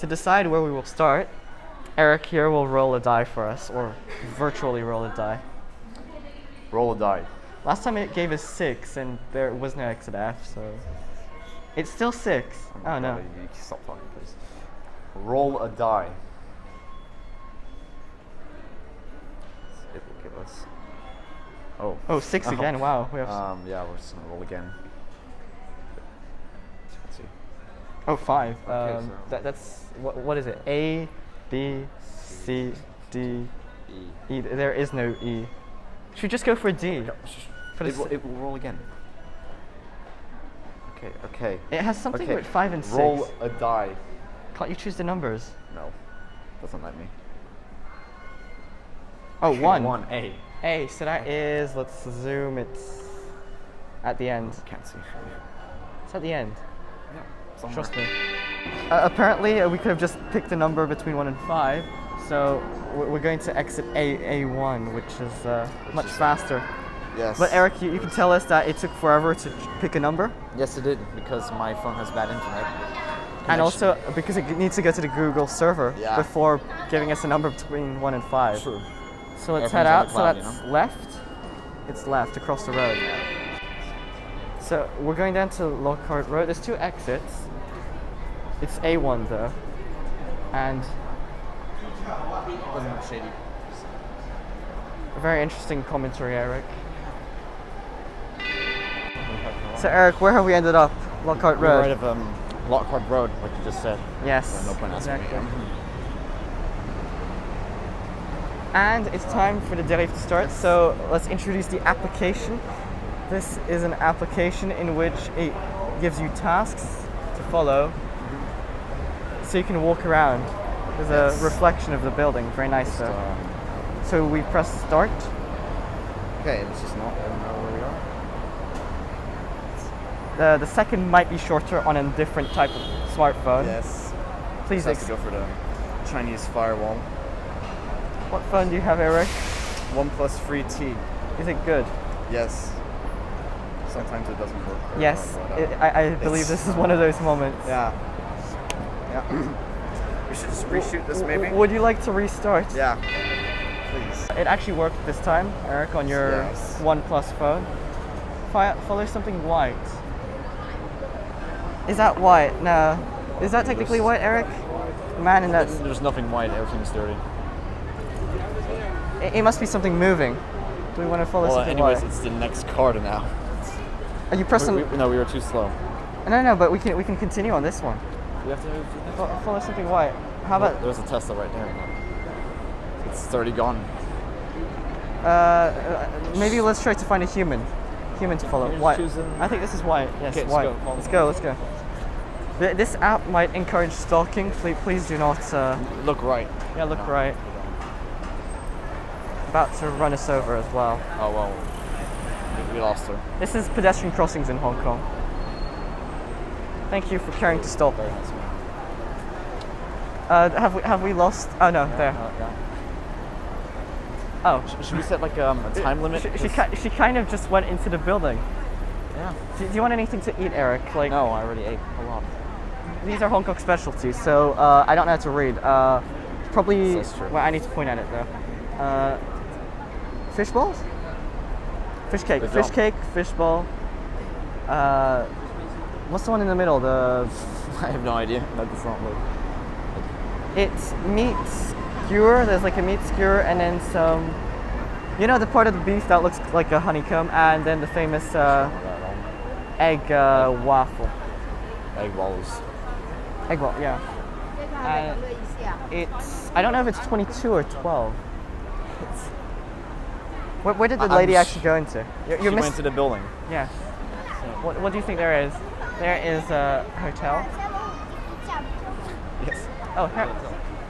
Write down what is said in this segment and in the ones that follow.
to decide where we will start, Eric here will roll a die for us, or virtually roll a die. Roll a die. Last time it gave us 6, and there was no exit F, so it's still 6. Oh no. Stop talking, please. Roll a die. It will give us. Oh. Oh, 6 again. Wow. We have. Yeah, we're just gonna roll again. Let's see. Oh, 5. Okay, so That's what is it? A, B, C, D, E. There is no E. Should we just go for a D? It will roll again. Okay, okay. It has something with 5 and 6. Roll a die. Can't you choose the numbers? No, doesn't let me. Oh, 1. 1, A. A, so that is, let's zoom, it's at the end. Can't see. It's at the end. Yeah, somewhere. Trust me. Apparently, we could have just picked a number between 1 and 5, so we're going to exit A1, which is much faster. Yes. But Eric, you can tell us that it took forever to pick a number? Yes, it did, because my phone has bad internet. And also because it needs to go to the Google server before giving us a number between 1 and 5. True. So let's head out. So that's left. It's left across the road. So we're going down to Lockhart Road. There's 2 exits. It's A1 though. And Doesn't look shady. a very interesting commentary, Eric. So Eric, where have we ended up? Lockhart Road. Right of Lockhart Road, like you just said. Yes. So no point asking exactly. me. And it's time for the dérive to start, so let's introduce the application. This is an application in which it gives you tasks to follow so you can walk around. There's a reflection of the building, very nice though. So we press start. Okay, let's just not know where we are. The second might be shorter on a different type of smartphone. Yes. Please Let's go for the Chinese firewall. What phone do you have, Eric? OnePlus 3T. Is it good? Yes. Sometimes it doesn't work. Yes, I believe this is one of those moments. Yeah. Yeah. We should just reshoot this maybe? Would you like to restart? Yeah. Please. It actually worked this time, Eric, on your OnePlus phone. Follow something white. Is that white? No. Is that technically white, Eric? Man in that... There's nothing white, everything's dirty. It must be something moving. Do we want to follow something anyways, white? it's the next card now. Are you pressing... No, we were too slow. No, but we can continue on this one. We have to Follow something white. How about... There's a Tesla right there. It's already gone. Maybe let's try to find a human. Human to follow. White. I think this is white. Yes, okay, white. Let's go. This app might encourage stalking. Please do not... Look right. Yeah, look right. About to run us over as well. Oh, well. We lost her. This is pedestrian crossings in Hong Kong. Thank you for caring to stop. Very nice one. Have we lost? Oh no, there. Yeah. Oh. Should we set like a time limit? She kind of just went into the building. Yeah. Do you want anything to eat, Eric? Like no, I already ate a lot. These are Hong Kong specialties, so I don't know how to read. Probably. That's true. Well, I need to point at it though. Fish balls? Fish cake. Fish cake. Fish ball. What's the one in the middle? The. I have no idea. That does not look. It's meat skewer. There's like a meat skewer, and then some. You know the part of the beef that looks like a honeycomb, and then the famous egg waffle. Egg balls. Egg ball, yeah. It's. I don't know if it's 22 or 12. Where did the lady actually go into? She went to the building. Yeah. What do you think there is? There is a hotel. Yes.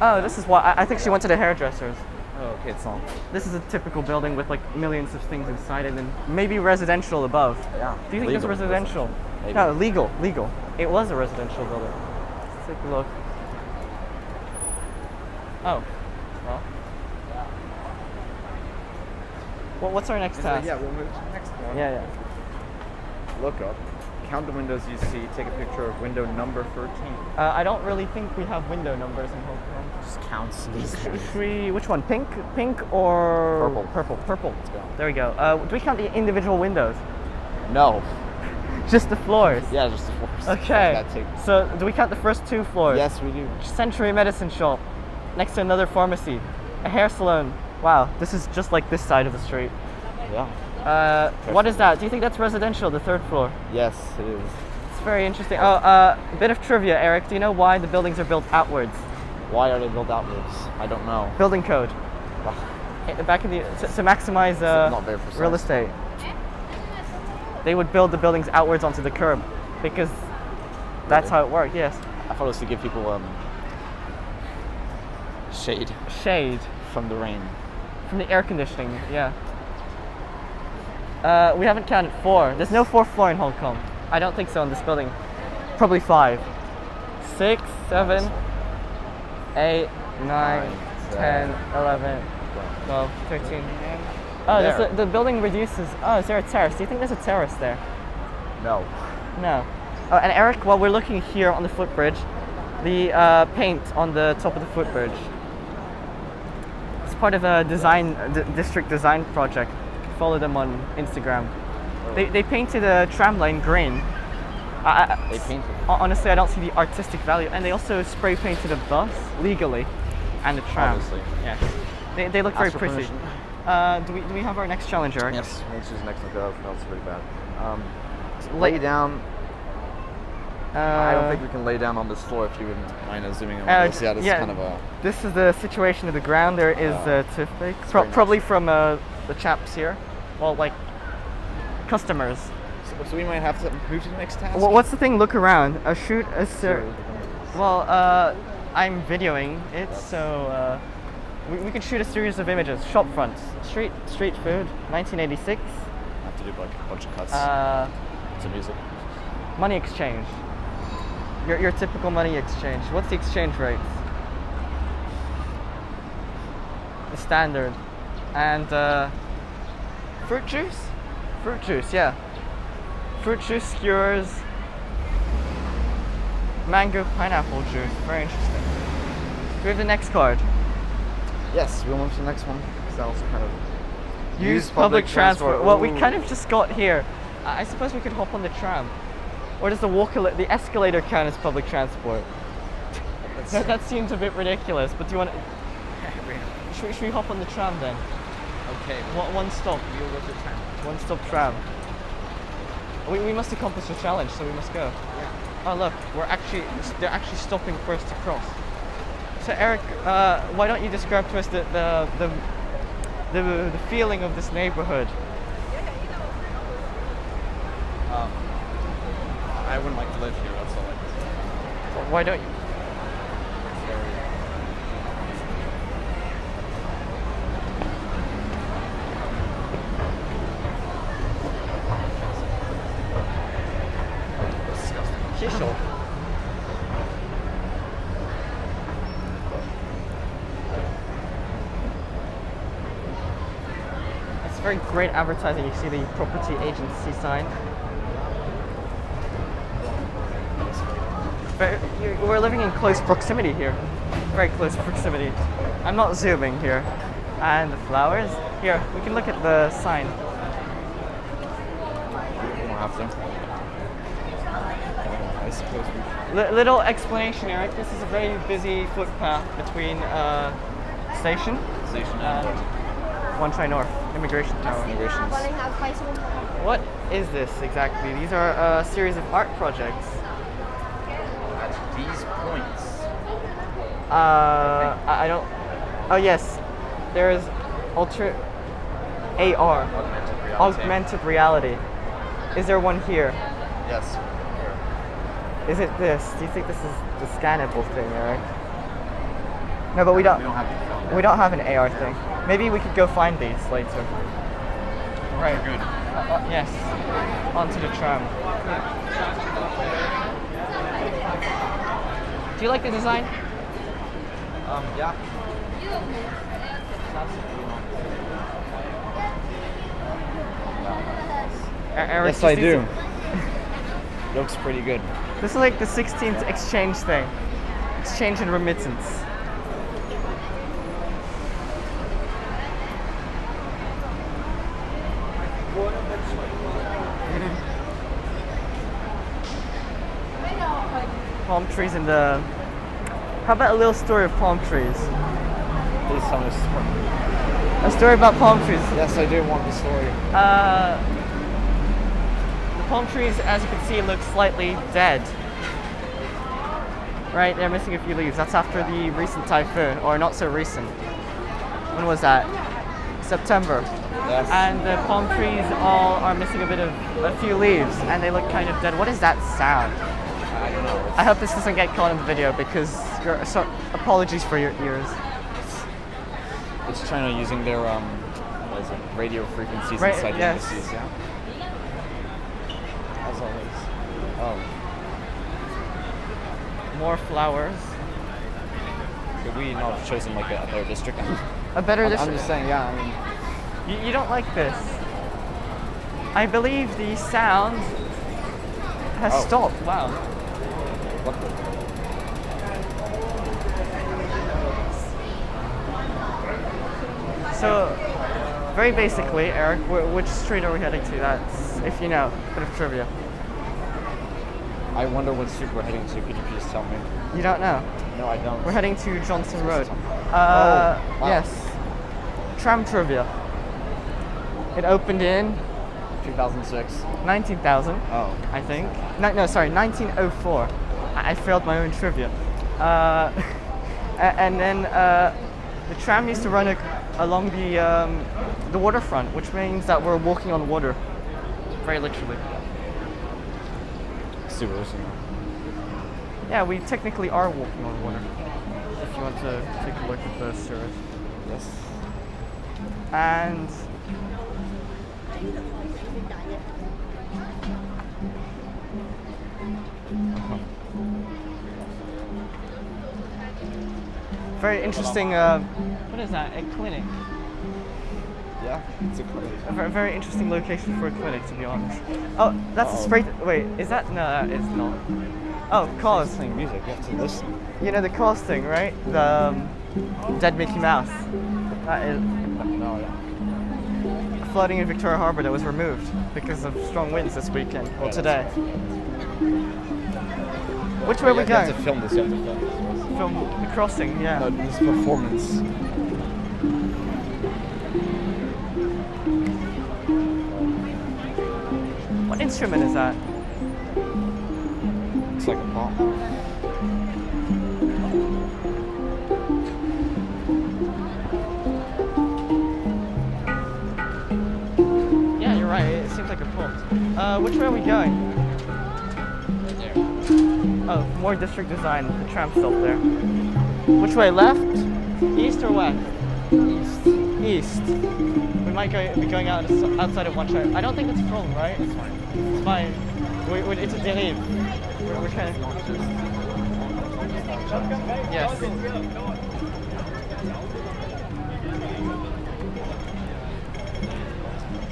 Oh, this is why. I think she went to the hairdressers. Oh, okay, it's not. This is a typical building with like millions of things inside, and then maybe residential above. Yeah. Do you think it's residential? Maybe. No, legal. It was a residential building. Let's take a look. Oh. Well, what's our next task? Yeah, we'll move to the next one. Yeah. Look up count the windows you see. Take a picture of window number 13. I don't really think we have window numbers in Hong Kong. Just counts these guys. Which one? Pink or Purple. Purple. Let's go. There we go. Do we count the individual windows? No. Just the floors? Yeah, just the floors. Okay. So do we count the first 2 floors? Yes, we do. Century Medicine Shop, next to another pharmacy, a hair salon. Wow, this is just like this side of the street. Yeah. What is that? Do you think that's residential, the 3rd floor? Yes, it is. It's very interesting. Oh, a bit of trivia, Eric. Do you know why the buildings are built outwards? Why are they built outwards? I don't know. Building code. Back in the to maximize not very precise. real estate. They would build the buildings outwards onto the curb because that's how it worked. Yes. I thought it was to give people shade from the rain. From the air conditioning. Yeah. We haven't counted 4. There's no 4th floor in Hong Kong. I don't think so in this building. Probably 5. 6, 7, 8, 9, 10, 11, 12, 13. Oh, the building reduces. Oh, is there a terrace? Do you think there's a terrace there? No. No. Oh, and Eric, while we're looking here on the footbridge, the paint on the top of the footbridge. It's part of a district design project. Follow them on Instagram. They painted a tram line green. They painted. Honestly, I don't see the artistic value, and they also spray painted a bus legally, and a tram. Obviously. Yeah. They look very pretty. Do we have our next challenge, Eric? Yes. Let's choose next one. That was pretty bad. Lay down. I don't think we can lay down on this floor if you wouldn't mind zooming in on this. Yeah, this is kind of a... This is the situation of the ground. There is toothpicks, probably from the chaps here. Well, like, customers. So we might have to move to the next task? Well, what's the thing? Look around. Shoot a Well, I'm videoing it, so we could shoot a series of images. Shop fronts, street food, 1986. I have to do like a bunch of cuts to music. Money exchange. Your typical money exchange. What's the exchange rate? The standard. And fruit juice? Fruit juice, yeah. Fruit juice skewers. Mango pineapple juice. Very interesting. Do we have the next card? Yes, we'll move to the next one. Because that also kind of... Use public transport. Well, we kind of just got here. I suppose we could hop on the tram. Or does the escalator count as public transport? That seems a bit ridiculous, but do you want to... Should we hop on the tram then? Okay. One stop. We'll go to the tram. One stop tram. We must accomplish the challenge, so we must go. Yeah. Oh look, they're actually stopping for us to cross. So Eric, why don't you describe to us the feeling of this neighborhood? I wouldn't like to live here, that's all I can say. Why don't you? Disgusting. It's very great advertising. You see the property agency sign. We're living in close proximity here. Very close proximity. I'm not zooming here. And the flowers. Here, we can look at the sign. We don't have to. I suppose we... Little explanation, Eric. This is a very busy footpath between station and Wan Chai North Immigration Tower. What is this exactly? These are a series of art projects. At these points. I don't... Oh yes, there is AR. Augmented reality. Is there one here? Yes. Is it this? Do you think this is the scannable thing, Eric? No, but we don't have an AR thing. Maybe we could go find these later. Right. Good. Yes. Onto the tram. Do you like the design? Yeah. Eric, Yes, I do. Looks pretty good. This is like the 16th exchange thing. Exchange and remittance. Palm trees in the... How about a little story of palm trees? Please tell me a story. A story about palm trees. Yes, I do want the story. The palm trees, as you can see, look slightly dead. Right, they're missing a few leaves. That's after the recent typhoon, or not so recent. When was that? September. Yes. And the palm trees all are missing a few leaves, and they look kind of dead. What is that sound? I don't know. I hope this doesn't get caught in the video because apologies for your ears. It's China using their what is it, radio frequencies inside the embassies, yeah? As always. Oh. More flowers. Could we not have chosen like a better district? A better district? I'm just saying, yeah, I mean... You don't like this. I believe the sound has stopped. Wow. What the... So, very basically, Eric, which street are we heading to? That's, if you know, a bit of trivia. I wonder what street we're heading to. Could you please tell me? You don't know? No, I don't. We're heading to Johnson Road. Wow. Yes. Tram trivia. It opened in 2006. 19,000. Oh. I think. No, sorry, 1904. I failed my own trivia. And then the tram used to run along the waterfront, which means that we're walking on water, very literally. Sewers. Yeah, we technically are walking on water. If you want to take a look at the sewers. Yes. And very interesting. What is that? A clinic. Yeah, it's a clinic. A very interesting location for a clinic, to be honest. Oh, that's a spray. Wait, is that? No, that is not. Oh, cars. Listening music, you have to listen. You know the cars thing, right? The dead Mickey Mouse. That is No, yeah. floating in Victoria Harbour that was removed because of strong winds this weekend or today. Which way are we You going? have to film this. You have to film this. From the crossing, yeah. No, this performance. What instrument is that? It's like a bomb. Yeah, you're right. It seems like a pulse. Which way are we going? Right there. Oh, more district design. The tram stop there. Which way? Left? East or west? East. East. We might be going outside of Wan Chai. I don't think that's a problem, right? It's fine. It's fine. It's a dérive. We're kind of... Yes.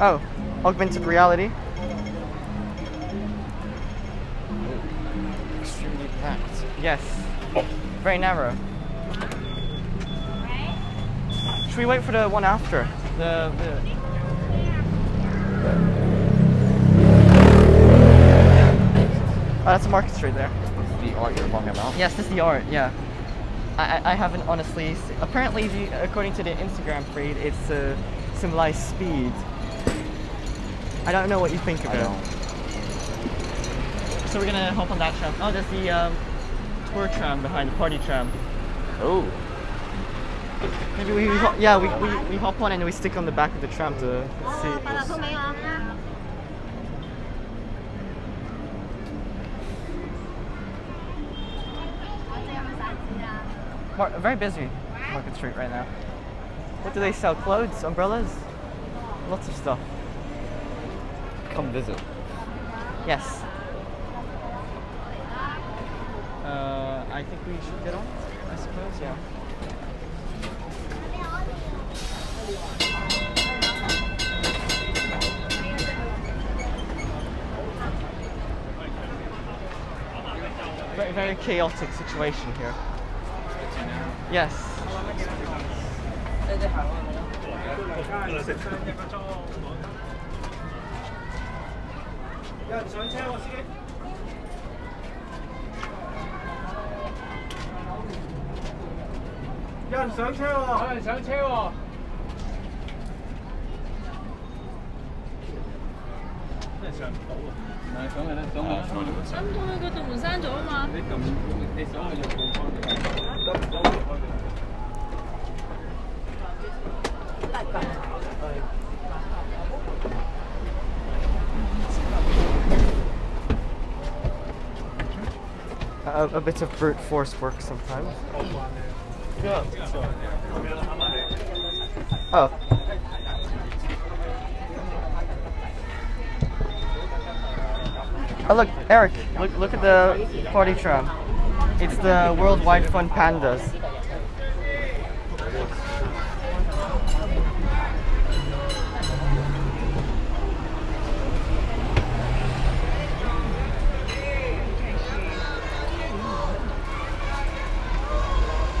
Oh, augmented reality. Extremely packed. Yes. Very narrow. Should we wait for the one after? Oh, that's a Market Street there. The art you're talking about? Yes, this is the art, yeah. I haven't honestly... Apparently, according to the Instagram feed, it's symbolized speed. I don't know what you think of it. So we're gonna hop on that tram. Oh, there's the tour tram behind, the party tram. Oh. Maybe we hop on and we stick on the back of the tram to see. Very busy Market Street right now. What do they sell? Clothes, umbrellas, lots of stuff. Come visit. Yes. I think we should get on, I suppose, yeah. very chaotic situation here. Yes. A bit of brute force work sometimes. Oh. Oh look, Eric, look at the party tram. It's the Worldwide Fun Pandas.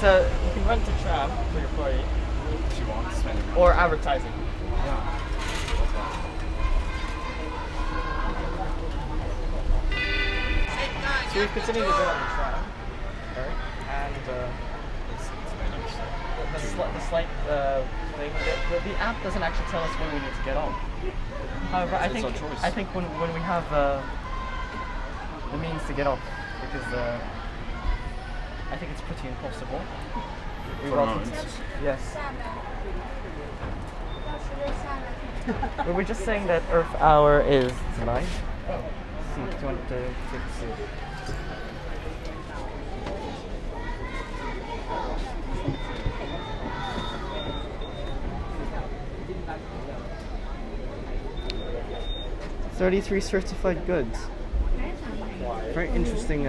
So you can rent a tram for your party. If you want, spend it. Or advertising. Yeah. So we've continued to go on the tram, and the slight thing, the app doesn't actually tell us when we need to get on. However, I think when we have the means to get off, because I think it's pretty impossible. Yes. We were just saying that Earth Hour is tonight. See, do you want to take a seat? $33 certified goods. Very interesting.